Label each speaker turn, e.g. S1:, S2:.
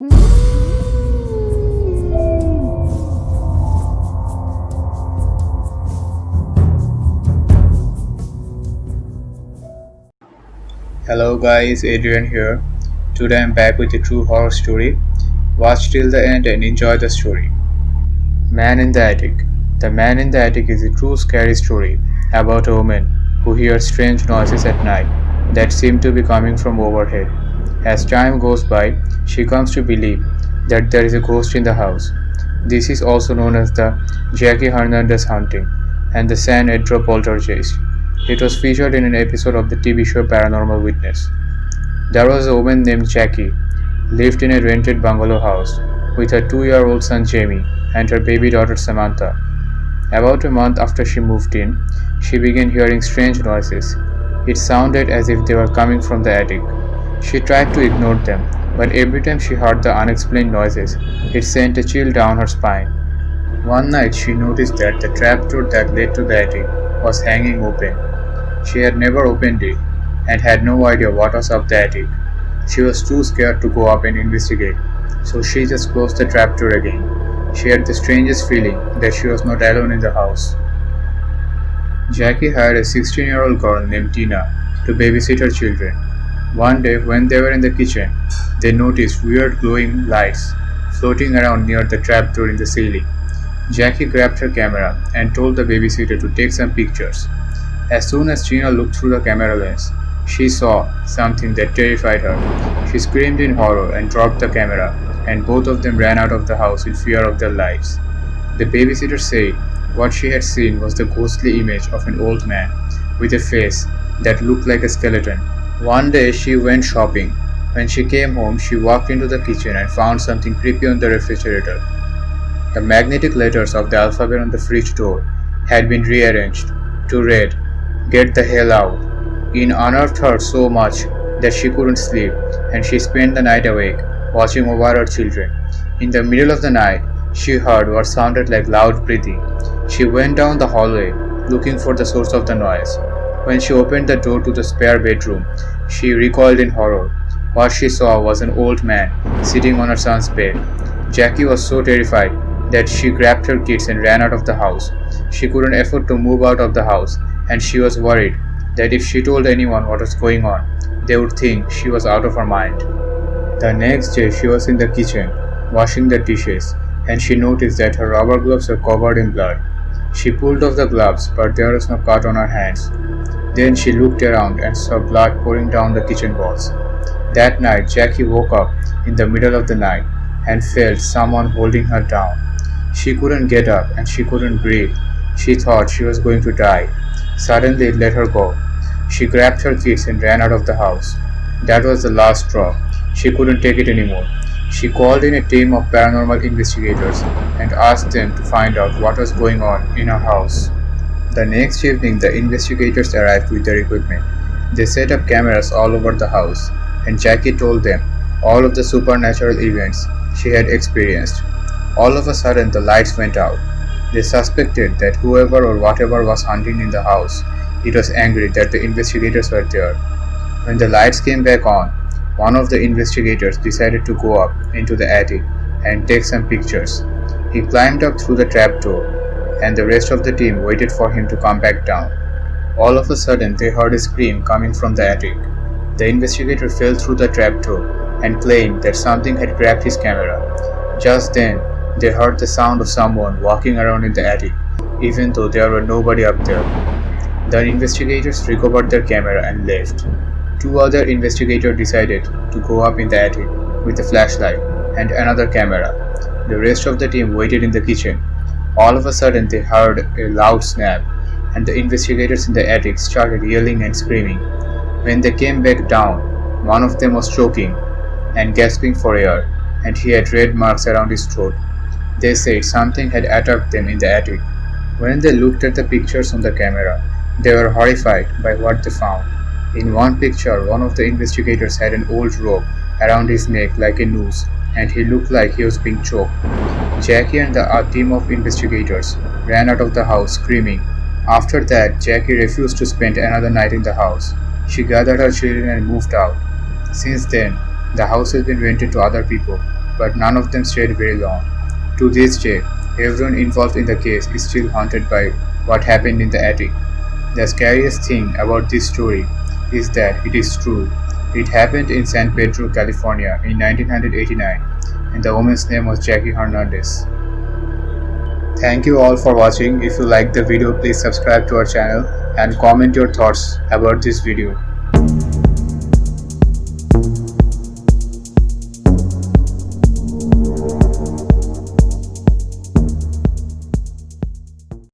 S1: Hello guys, Adrian here. Today I'm back with a true horror story. Watch till the end and enjoy the story. Man in the Attic. The Man in the Attic is a true scary story about a woman who hears strange noises at night that seem to be coming from overhead. As time goes by, she comes to believe that there is a ghost in the house. This is also known as the Jackie Hernandez haunting and the San Edro poltergeist. It was featured in an episode of the TV show Paranormal Witness. There was a woman named Jackie, lived in a rented bungalow house with her 2-year-old son Jamie and her baby daughter Samantha. About a month after she moved in, she began hearing strange noises. It sounded as if they were coming from the attic. She tried to ignore them, but every time she heard the unexplained noises, it sent a chill down her spine. One night she noticed that the trapdoor that led to the attic was hanging open. She had never opened it and had no idea what was up the attic. She was too scared to go up and investigate, so she just closed the trapdoor again. She had the strangest feeling that she was not alone in the house. Jackie hired a 16-year-old girl named Tina to babysit her children. One day, when they were in the kitchen, they noticed weird glowing lights floating around near the trapdoor in the ceiling. Jackie grabbed her camera and told the babysitter to take some pictures. As soon as Tina looked through the camera lens, she saw something that terrified her. She screamed in horror and dropped the camera, and both of them ran out of the house in fear of their lives. The babysitter said what she had seen was the ghostly image of an old man with a face that looked like a skeleton. One day she went shopping. When she came home, she walked into the kitchen and found something creepy on the refrigerator. The magnetic letters of the alphabet on the fridge door had been rearranged to read, "Get the hell out." It unnerved her so much that she couldn't sleep, and she spent the night awake, watching over her children. In the middle of the night, she heard what sounded like loud breathing. She went down the hallway, looking for the source of the noise. When she opened the door to the spare bedroom, she recoiled in horror. What she saw was an old man sitting on her son's bed. Jackie was so terrified that she grabbed her kids and ran out of the house. She couldn't afford to move out of the house, and she was worried that if she told anyone what was going on, they would think she was out of her mind. The next day, she was in the kitchen, washing the dishes, and she noticed that her rubber gloves were covered in blood. She pulled off the gloves, but there was no cut on her hands. Then she looked around and saw blood pouring down the kitchen walls. That night, Jackie woke up in the middle of the night and felt someone holding her down. She couldn't get up and she couldn't breathe. She thought she was going to die. Suddenly, it let her go. She grabbed her kids and ran out of the house. That was the last straw. She couldn't take it anymore. She called in a team of paranormal investigators and asked them to find out what was going on in her house. The next evening, the investigators arrived with their equipment. They set up cameras all over the house, and Jackie told them all of the supernatural events she had experienced. All of a sudden, the lights went out. They suspected that whoever or whatever was hunting in the house, it was angry that the investigators were there. When the lights came back on, one of the investigators decided to go up into the attic and take some pictures. He climbed up through the trapdoor, and the rest of the team waited for him to come back down. All of a sudden, they heard a scream coming from the attic. The investigator fell through the trapdoor and claimed that something had grabbed his camera. Just then, they heard the sound of someone walking around in the attic, even though there were nobody up there. The investigators recovered their camera and left. Two other investigators decided to go up in the attic with a flashlight and another camera. The rest of the team waited in the kitchen. All of a sudden, they heard a loud snap, and the investigators in the attic started yelling and screaming. When they came back down, one of them was choking and gasping for air, and he had red marks around his throat. They said something had attacked them in the attic. When they looked at the pictures on the camera, they were horrified by what they found. In one picture, one of the investigators had an old rope around his neck like a noose, and he looked like he was being choked. Jackie and the team of investigators ran out of the house screaming. After that, Jackie refused to spend another night in the house. She gathered her children and moved out. Since then, the house has been rented to other people. but none of them stayed very long. To this day, everyone involved in the case is still haunted by what happened in the attic. The scariest thing about this story is that it is true. It happened in San Pedro, California in 1989, and the woman's name was Jackie Hernandez. Thank you all for watching. If you liked the video, please subscribe to our channel and comment your thoughts about this video.